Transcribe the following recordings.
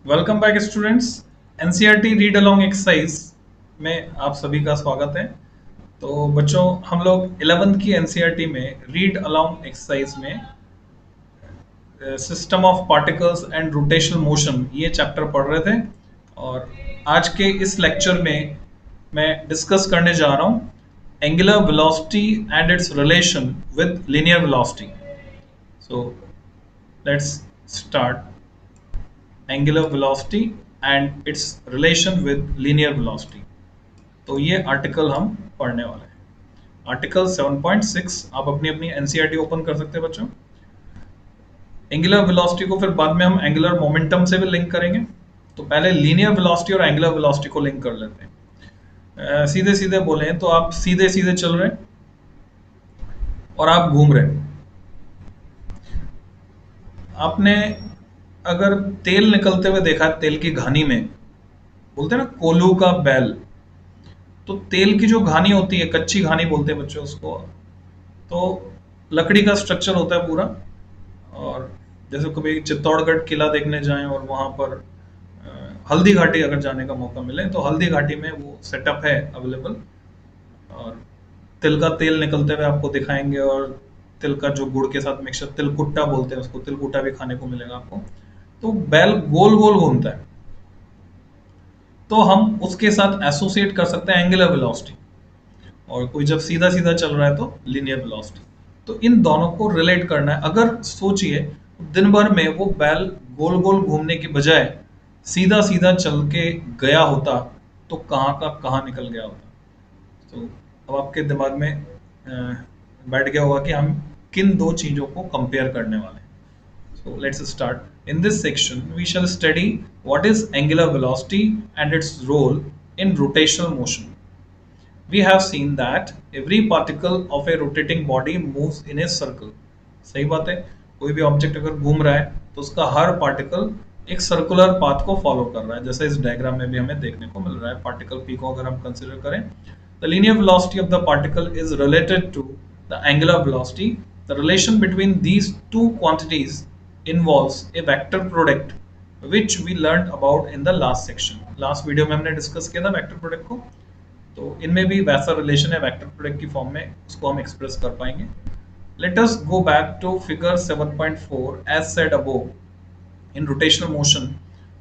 Welcome back students. NCERT read along exercise में आप सभी का स्वागत है। तो बच्चों, हम लोग 11th की एनसीईआरटी में रीड अलोंग एक्सरसाइज में system of particles and rotational motion ये चैप्टर पढ़ रहे थे। और आज के इस लेक्चर में मैं डिस्कस करने जा रहा हूँ angular velocity and it's relation with linear velocity. So let's start angular velocity and it's relation with linear velocity. तो ये आर्टिकल हम पढ़ने वाले हैं। आर्टिकल 7.6 आप अपनी अपनी एनसीईआरटी ओपन कर सकते हैं बच्चों। एंगुलर वेलोसिटी को फिर बाद में हम एंगुलर मोमेंटम से भी लिंक करेंगे। तो पहले लीनियर वेलोसिटी और एंगुलर वेलोसिटी को लिंक कर लेते हैं। सीधे सीधे बोले तो आप सीधे सीधे चल रहे हैं और आप घूम रहे हैं। आपने अगर तेल निकलते हुए देखा है, तेल की घानी में बोलते हैं ना कोल्हू का बैल। तो तेल की जो घानी होती है, कच्ची घानी बोलते हैं बच्चों उसको। तो लकड़ी का स्ट्रक्चर होता है पूरा। और जैसे कभी चित्तौड़गढ़ किला देखने जाएं और वहां पर हल्दी घाटी अगर जाने का मौका मिले तो हल्दी घाटी में वो सेटअप है अवेलेबल। और तिल का तेल निकलते हुए आपको दिखाएंगे, और तिल का जो गुड़ के साथ मिक्सचर, तिलकुट्टा बोलते हैं उसको, तिलकुट्टा भी खाने को मिलेगा आपको। तो बैल गोल गोल घूमता है, तो हम उसके साथ एसोसिएट कर सकते हैं एंगुलर वेलोसिटी। और कोई जब सीधा सीधा चल रहा है तो लीनियर वेलोसिटी। तो इन दोनों को रिलेट करना है। अगर सोचिए दिन भर में वो बैल गोल गोल घूमने की बजाय सीधा सीधा चल के गया होता तो कहाँ का कहाँ निकल गया होता। तो अब आपके दिमाग में बैठ गया होगा कि हम किन दो चीजों को कंपेयर करने वाले हैं। So let's start. In this section, we shall study what is angular velocity and its role in rotational motion. We have seen that every particle of a rotating body moves in a circle. सही बात है। कोई भी object अगर घूम रहा है तो उसका हर पार्टिकल एक सर्कुलर पाथ को फॉलो कर रहा है, जैसे इस डायग्राम में भी हमें देखने को मिल रहा है। पार्टिकल पी को अगर हम कंसीडर करें, the linear velocity of the particle is related to the angular velocity. The relation between these two quantities involves a vector product which we learned about in the last section. Last video में हमने discuss किया था vector product को। तो इनमें भी वैसा relation है, वेक्टर प्रोडक्ट की फॉर्म में उसको हम एक्सप्रेस कर पाएंगे। Let us go back to figure 7.4 as said above. In rotational motion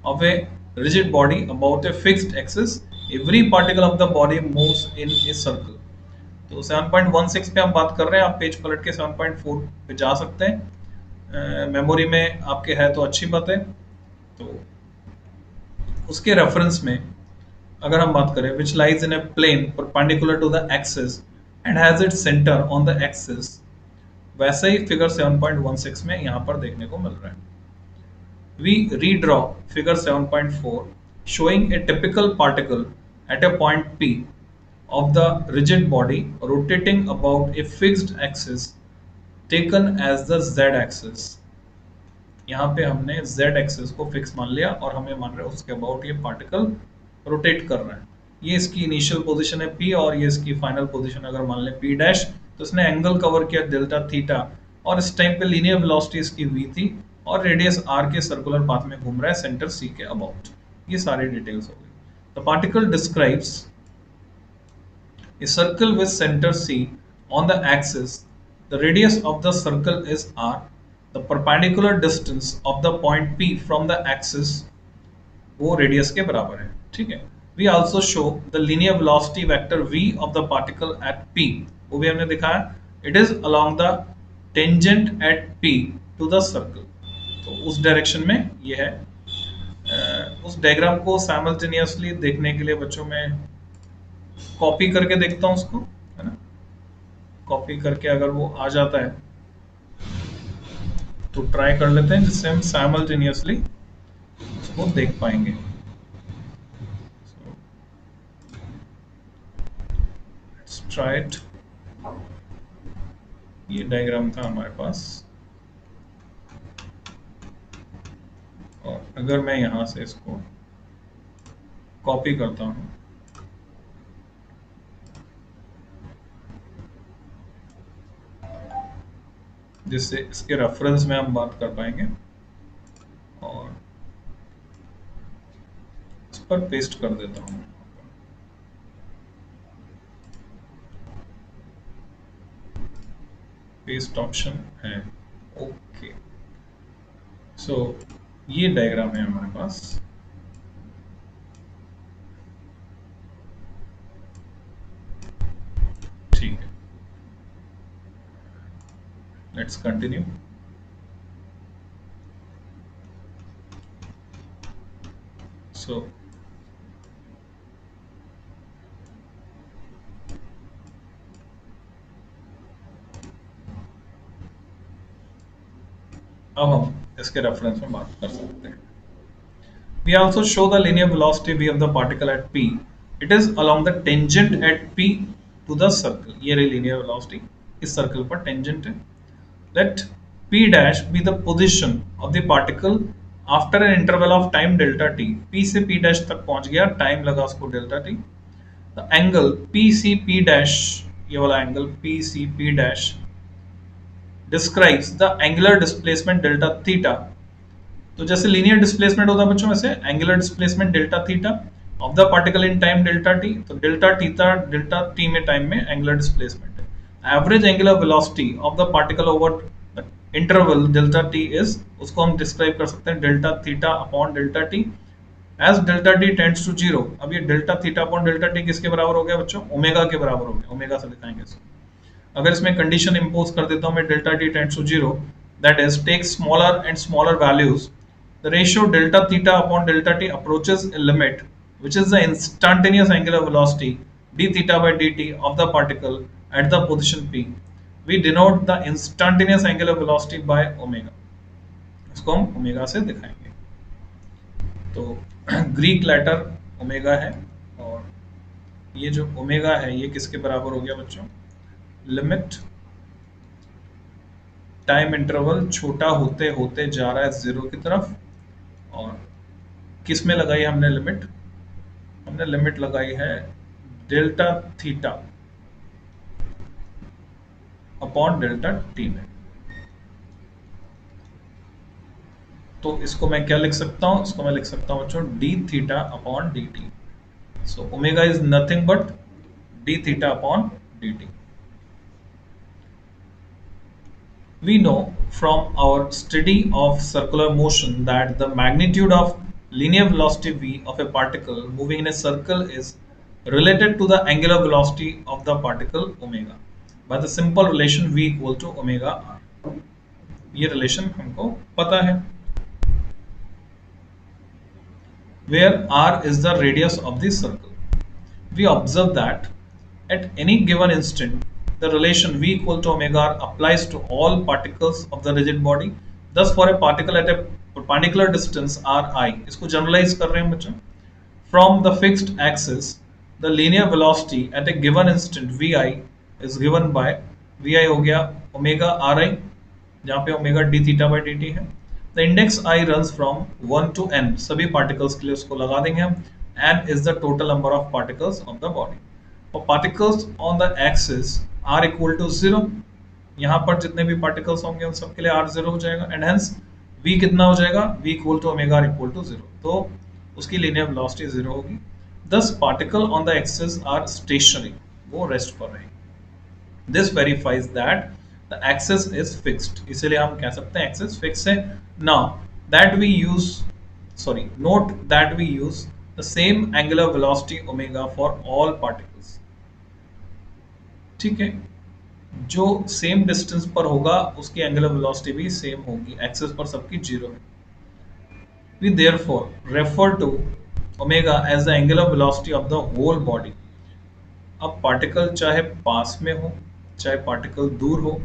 of a rigid body about a fixed axis, every particle of the body moves in a circle. तो 7.16 पे हम बात कर रहे हैं। आप पेज पलट के 7.4 पे जा सकते हैं। मेमोरी में आपके है तो अच्छी बात है। तो उसके रेफरेंस में अगर हम बात करें, which lies in a plane perpendicular to the axis and has its centre on the axis, वैसे ही फिगर 7.16 में यहां पर देखने को मिल रहा है। We redraw figure 7.4 showing a typical particle at a point P of the rigid body rotating about a fixed axis taken as the z axis। यहाँ पे हमने z एक्सिस को फिक्स मान लिया और हमें मान रहे हैं उसके अबाउट ये पार्टिकल रोटेट कर रहा है। ये इसकी इनिशियल पोजीशन है p और ये इसकी फाइनल पोजीशन अगर मान लें p डैश, तो इसने एंगल कवर किया डेल्टा थीटा, और इस टाइम पे लीनियर वेलोसिटी इसकी v थी और रेडियस r के सर्कुलर पाथ में घूम रहा है सेंटर c के अबाउट। ये सारी डिटेल्स हो गई। The particle describes a circle with center C on the axis. The radius of the circle is r. The perpendicular distance of the point P from the axis वो radius के बराबर है। ठीक है। We also show the linear velocity vector v of the particle at P। वो भी हमने दिखाया। It is along the tangent at P to the circle। तो उस डायरेक्शन में ये है। उस डायग्राम को साइमल्टेनियसली देखने के लिए बच्चों में कॉपी करके देखता हूँ उसको, है ना। कॉपी करके अगर वो आ जाता है तो ट्राई कर लेते हैं, जिससे हम साइमल्टेनियसली उसको देख पाएंगे। Let's try it. ये डायग्राम था हमारे पास, और अगर मैं यहां से इसको कॉपी करता हूं जिससे इसके रेफरेंस में हम बात कर पाएंगे, और पर पेस्ट कर देता हूं। पेस्ट ऑप्शन है, ओके। सो ये डायग्राम है हमारे पास। ठीक है, लेट्स कंटिन्यू। सो अब हम इसके रेफरेंस में बात कर सकते हैं। We also show the linear velocity v of the particle at p. It is along the tangent at p to the circle. ये रही linear velocity, इस circle पर tangent है। Let p dash be the position of the particle after an interval of time delta t. p से p dash तक पहुंच गया, time लगा उसको delta t। The angle PCP dash, ये वाला angle PCP dash describes the angular displacement delta theta। तो जैसे लीनियर डिस्प्लेसमेंट होता है बच्चों, वैसे angular displacement delta theta of the particle in time delta t. तो डेल्टा टी में टाइम में एंगुलर डिस्प्लेसमेंट है। Average angular velocity of the particle over interval delta t is, उसको हम डिस्क्राइब कर सकते हैं delta theta upon delta t as delta t tends to zero. अब ये delta theta upon delta t किसके बराबर हो गया बच्चों? ओमेगा के बराबर हो गया। ओमेगा से दिखाएंगे इसको। अगर इसमें कंडीशन इंपोज कर देता हूं मैं delta t tends to zero, that is take smaller and smaller values, the ratio delta theta upon delta t approaches a limit which is the instantaneous angular velocity d theta by dt of the particle at the position p. We denote the instantaneous angular velocity by omega. इसको हम omega से दिखाएंगे। तो Greek letter omega है, और ये जो omega है ये किसके बराबर हो गया बच्चों? लिमिट टाइम इंटरवल छोटा होते होते जा रहा है जीरो की तरफ, और किस में लगाई हमने लिमिट? हमने लिमिट लगाई है delta theta upon delta t में। तो इसको मैं क्या लिख सकता हूं? इसको मैं लिख सकता हूं बच्चों D theta upon D T. So omega is nothing but D theta upon D T. We know from our study of circular motion that the magnitude of linear velocity v of a particle moving in a circle is related to the angular velocity of the particle omega by the simple relation v equal to omega r। ये relation हमको पता है, where r is the radius of the circle। We observe that at any given instant the relation v equal to omega r applies to all particles of the rigid body। Thus for a particle at a perpendicular distance ri, इसको generalise कर रहे हैं बच्चों, from the fixed axis the linear velocity at a given instant vi is given by, vi हो गया omega ri, जहाँ पे omega d theta by dt है। The index i runs from 1 to n, सभी particles के लिए उसको लगा देंगे हम। n is the total number of particles of the body। For particles on the axis r equal to 0, यहाँ पर जितने भी particles होंगे उन सब के लिए r 0 हो जाएगा, and hence v कितना हो जाएगा? v equal to omega r equal to 0। तो उसकी linear velocity 0 होगी। Thus particle on the axis are stationary, वो रेस्ट पर रहेंगे। This verifies that the axis is fixed, इसलिए हम कह सकते हैं axis fixed है। Now that we use, note that we use the same angular velocity omega for all particles। ठीक है, जो सेम डिस्टेंस पर होगा उसकी एंगुलर वेलोसिटी भी सेम होगी, एक्सिस पर सबकी 0 है। We therefore refer to omega as the angular velocity of the whole body. अब पार्टिकल चाहे पास में हो चाहे पार्टिकल दूर हो,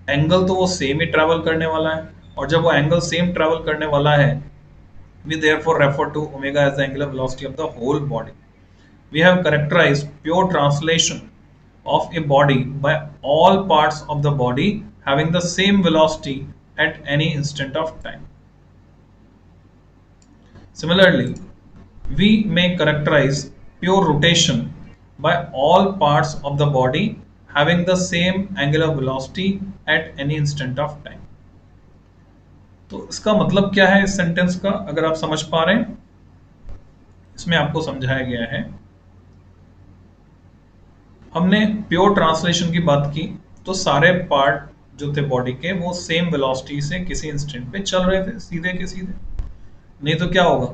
एंगल तो वो सेम ही ट्रैवल करने वाला है, और जब वो एंगल सेम ट्रैवल करने वाला है, we therefore refer to omega as the angular velocity of the whole body. We have characterised pure translation of a body by all parts of the body having the same velocity at any instant of time। Similarly, we may characterize pure rotation by all parts of the body having the same angular velocity at any instant of time। तो इसका मतलब क्या है इस sentence का, अगर आप समझ पा रहे हैं? इसमें आपको समझाया गया है, हमने प्योर ट्रांसलेशन की बात की तो सारे पार्ट जो थे बॉडी के वो सेम वेलोसिटी से किसी इंस्टेंट पे चल रहे थे, सीधे के सीधे। नहीं तो क्या होगा,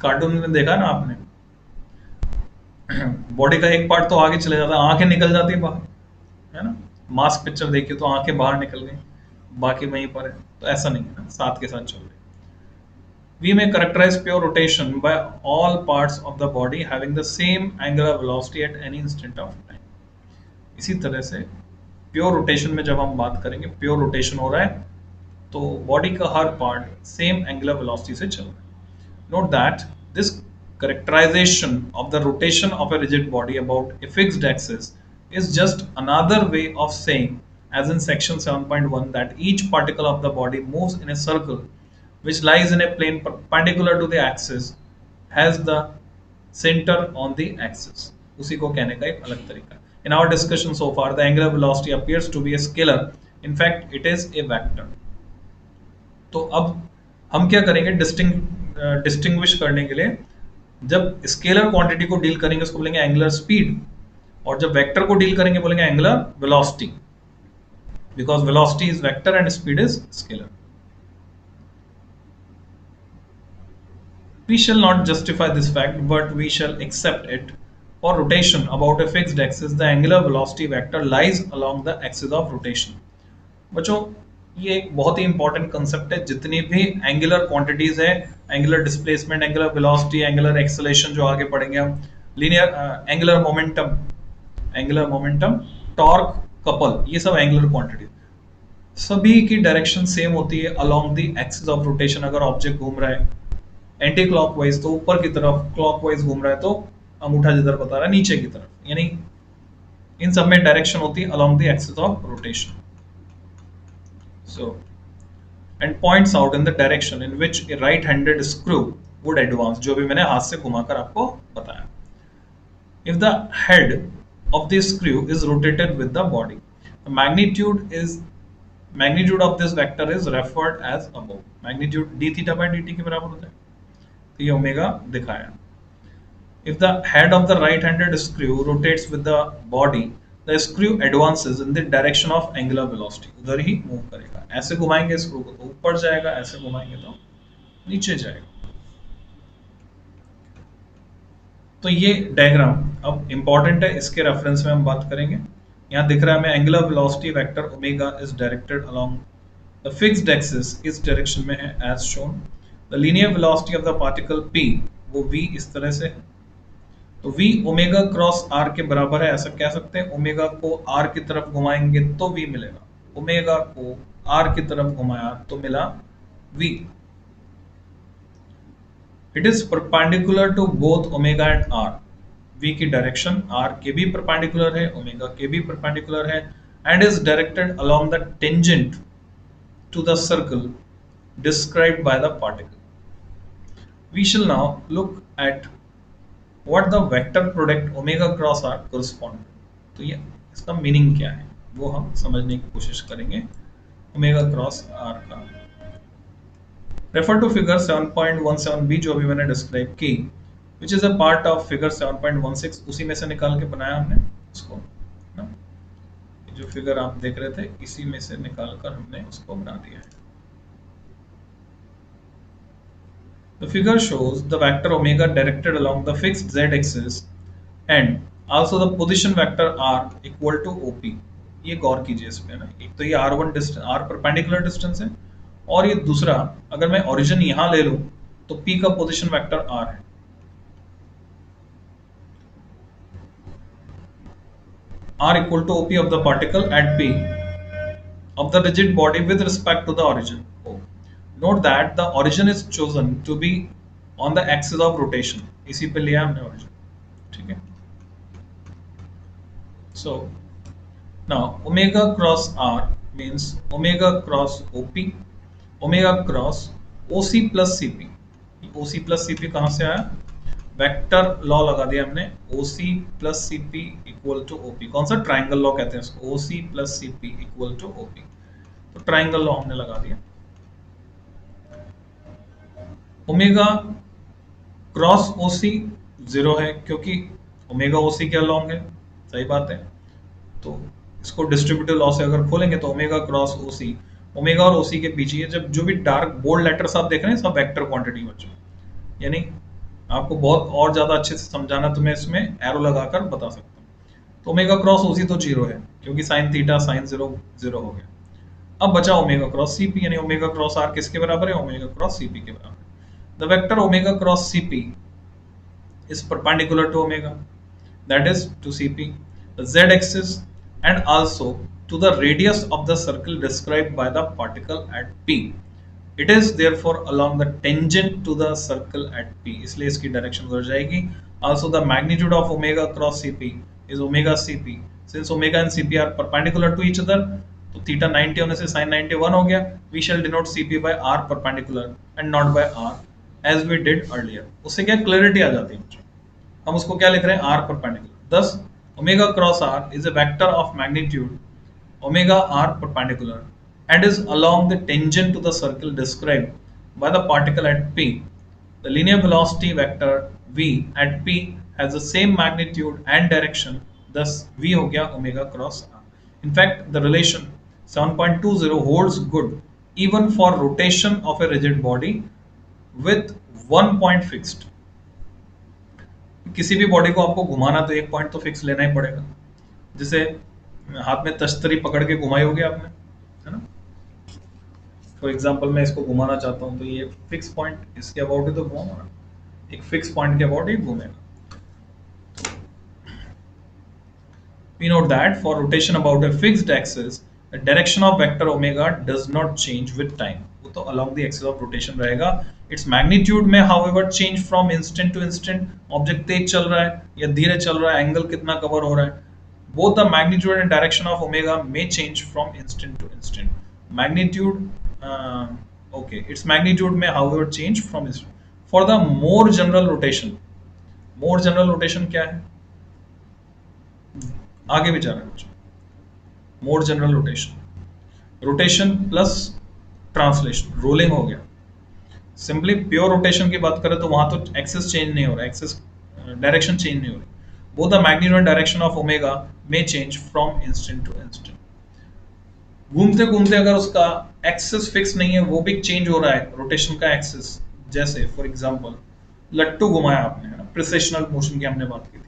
कार्टून में देखा ना आपने, बॉडी का एक पार्ट तो आगे चले जाता है, आंखें निकल जाती है बाहर, है ना। मास्क पिक्चर देखिए तो आंखें बाहर निकल गई, बाकी वहीं पर है। तो ऐसा नहीं है ना, साथ के साथ चल रहे। We may characterize pure rotation by all parts of the body having the same angular velocity at any instant of time. इसी तरह से प्योर रोटेशन में जब हम बात करेंगे, प्योर रोटेशन हो रहा है तो बॉडी का हर पार्ट सेम एंगुलर वेलोसिटी से चल रहा है। Note that this characterization of the rotation of a rigid body about a fixed axis is just another way of saying, as in section 7.1, that each particle of the body moves in a circle which lies in a plane perpendicular to the axis has the center on the axis. उसी को कहने का एक अलग तरीका। In our discussion so far, the angular velocity appears to be a scalar. In fact, it is a vector. तो अब हम क्या करेंगे, डिस्टिंग्विश करने के लिए, जब स्केलर क्वांटिटी को डील करेंगे उसको बोलेंगे एंगुलर स्पीड, और जब वेक्टर को डील करेंगे बोलेंगे angular velocity, because velocity is vector and speed is scalar. We shall not justify this fact, but we shall accept it. For rotation about a fixed axis, the angular velocity vector lies along the axis of rotation. बच्चों ये एक बहुत ही important concept है। जितनी भी angular quantities है, angular displacement, angular velocity, angular acceleration जो आगे पढ़ेंगे हम, linear angular momentum, torque, couple, ये सब एंगुलर क्वांटिटी, सभी की डायरेक्शन सेम होती है along the axis of rotation. अगर ऑब्जेक्ट घूम रहा है एंटी क्लॉकवाइज तो ऊपर की तरफ, क्लॉकवाइज घूम रहा है तो अंगूठा जिधर बता रहा है नीचे की तरफ, यानी इन सब में डायरेक्शन होती है along the axis of rotation. So and points out in the direction in which a right handed screw would advance, जो भी मैंने हाथ से घुमाकर आपको बताया। If the head of the screw is rotated with the body, the magnitude of this vector is referred as above. Magnitude d theta by dt के बराबर होता है, तो ये ओमेगा दिखाया। If the head of the right-handed screw rotates with the body, the screw advances in the direction of angular velocity. उधर ही move करेगा। ऐसे घुमाएंगे स्क्रू को तो ऊपर जाएगा, ऐसे घुमाएंगे तो नीचे जाएगा। तो ये डायग्राम अब इंपॉर्टेंट है, इसके रेफरेंस में हम बात करेंगे। यहाँ दिख रहा है हमें angular velocity vector omega is directed along the fixed axis, इस डायरेक्शन में है as shown. The linear velocity of the particle p, वो v इस तरह से है, तो v ओमेगा क्रॉस r के बराबर है, ऐसा कह सकते हैं। ओमेगा को r की तरफ घुमाएंगे तो v मिलेगा, ओमेगा को r की तरफ घुमाया तो मिला v। It is perpendicular to both omega and r. v की डायरेक्शन r के भी परपेंडिकुलर है, ओमेगा के भी परपेंडिकुलर है, and is directed along the tangent to the circle described by the particle. We shall now look at what the vector product omega cross r correspond to. तो ये इसका meaning क्या है वो हम समझने की कोशिश करेंगे ओमेगा क्रॉस r का। रेफर टू फिगर 7.17b जो अभी मैंने डिस्क्राइब की, which is a part of figure 7.16, उसी में से निकाल के बनाया हमने उसको ना। जो फिगर आप देख रहे थे इसी में से निकाल कर हमने उसको बना दिया है। The figure shows the vector omega directed along the fixed z-axis and also the position vector r equal to OP. ये गौर कीजिए इस पे ना, एक तो ये r1 distance, r perpendicular distance है, और ये दूसरा अगर मैं ओरिजिन यहां ले लूं तो p का पोजीशन वेक्टर r है। r equal to OP of the particle at p of the rigid body with respect to the origin O. Note that the origin is chosen to be on the axis of rotation. इसी पे लिया हमने origin, ठीक है। So now omega cross r means omega cross OP, omega cross OC plus CP। OC plus CP कहाँ से आया, vector law लगा दिया हमने, OC plus CP equal to OP। कौन सा, ट्राइंगल लॉ कहते हैं इसको, OC plus CP equal to OP। तो ट्राइंगल लॉ हमने लगा दिया। ओमेगा क्रॉस ओसी जीरो है क्योंकि ओमेगा ओसी के अलॉन्ग है, सही बात है। तो इसको डिस्ट्रीब्यूटिव लॉ से अगर खोलेंगे तो ओमेगा क्रॉस ओसी, ओमेगा और ओसी के बीच ये जब जो भी डार्क बोल्ड लेटर्स आप देख रहे हैं सब वेक्टर क्वांटिटी बच्चों, यानी आपको बहुत और ज्यादा अच्छे से समझाना तो मैं इसमें एरो लगाकर बता सकता हूँ। तो ओमेगा क्रॉस ओसी तो जीरो है क्योंकि sine theta sine zero zero हो गया। अब बचा ओमेगा क्रॉस सीपी, यानी ओमेगा क्रॉस आर किसके बराबर है, ओमेगा क्रॉस सीपी के बराबर है। The vector omega cross CP is perpendicular to omega, that is to CP, the z axis, and also to the radius of the circle described by the particle at P. It is therefore along the tangent to the circle at P. इसलिए इसकी direction उधर जाएगी। Also the magnitude of omega cross CP is omega CP. Since omega and CP are perpendicular to each other, तो theta 90 होने से sin 90 1 हो गया। We shall denote CP by R perpendicular and not by R as we did earlier. उससे क्या clarity आ जाती है, हम उसको क्या लिख रहे हैं, R perpendicular. thus omega cross R is a vector of magnitude omega R perpendicular and is along the tangent to the circle described by the particle at P. The linear velocity vector V at P has the same magnitude and direction, thus V हो गया omega cross R. In fact, the relation 7.20 holds good even for rotation of a rigid body with one point fixed. किसी भी body को आपको घुमाना तो एक point तो फिक्स लेना ही पड़ेगा, जैसे हाथ में तश्तरी पकड़ के घुमाई होगी आपने, है ना। फॉर एग्जांपल मैं इसको घुमाना चाहता हूं तो ये फिक्स पॉइंट इसके अबाउट ही तो घुमाऊंगा, एक फिक्स पॉइंट के अबाउट ही घूमेगा। We note that for rotation about a fixed axis, the direction of vector omega does not change with time. वो तो along the axis of rotation रहेगा। Its magnitude में however change from instant to instant, object तेज चल रहा है या धीरे चल रहा है, एंगल कितना कवर हो रहा है, both the magnitude and direction of omega may change from instant to instant. Magnitude, okay, its magnitude may however change from instant. For the more general rotation क्या है, आगे भी जा रहा है कुछ, more general rotation plus translation, rolling हो गया। सिंपली प्योर रोटेशन की बात करें तो वहां तो एक्सिस चेंज नहीं हो रहा, एक्सिस डायरेक्शन चेंज नहीं हो रही। Both the magnitude and direction of omega may change from instant to instant. घूमते घूमते अगर उसका एक्सिस फिक्स नहीं है, वो भी चेंज हो रहा है रोटेशन का एक्सिस। जैसे फॉर एग्जांपल लट्टू घुमाया आपने, है ना, प्रिसेशनल मोशन की हमने बात की थी,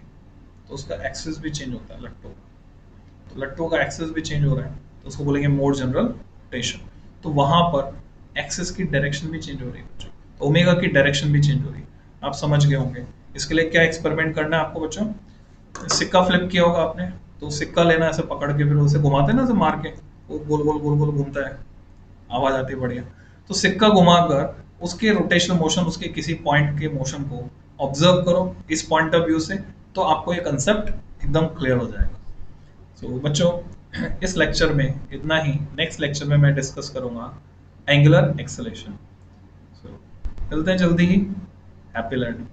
तो उसका एक्सिस भी चेंज होता है लट्टू, तो लट्टू का एक्सिस भी चेंज हो रहा है तो उसको बोलेंगे मोर जनरल रोटेशन। तो वहां पर एक्सिस की डायरेक्शन भी चेंज हो रही है बच्चों, तो ओमेगा की डायरेक्शन भी चेंज हो रही है। आप समझ गए होंगे। इसके लिए क्या एक्सपेरिमेंट करना है आपको बच्चों, सिक्का फ्लिप किया होगा आपने, तो सिक्का लेना, ऐसे पकड़ के फिर उसे घुमाते हैं ना, ऐसे मार के वो गोल गोल गोल गोल घूमता है, आवाज आती है बढ़िया। तो सिक्का घुमाकर उसके रोटेशनल मोशन, उसके किसी पॉइंट के मोशन को ऑब्जर्व करो इस पॉइंट ऑफ व्यू से, तो आपको ये कंसेप्ट एकदम क्लियर हो जाएगा। तो बच्चों इस लेक्चर में इतना ही। नेक्स्ट लेक्चर में मैं डिस्कस करूंगा एंगुलर एक्सेलेरेशन। मिलते हैं जल्दी ही। Happy learning.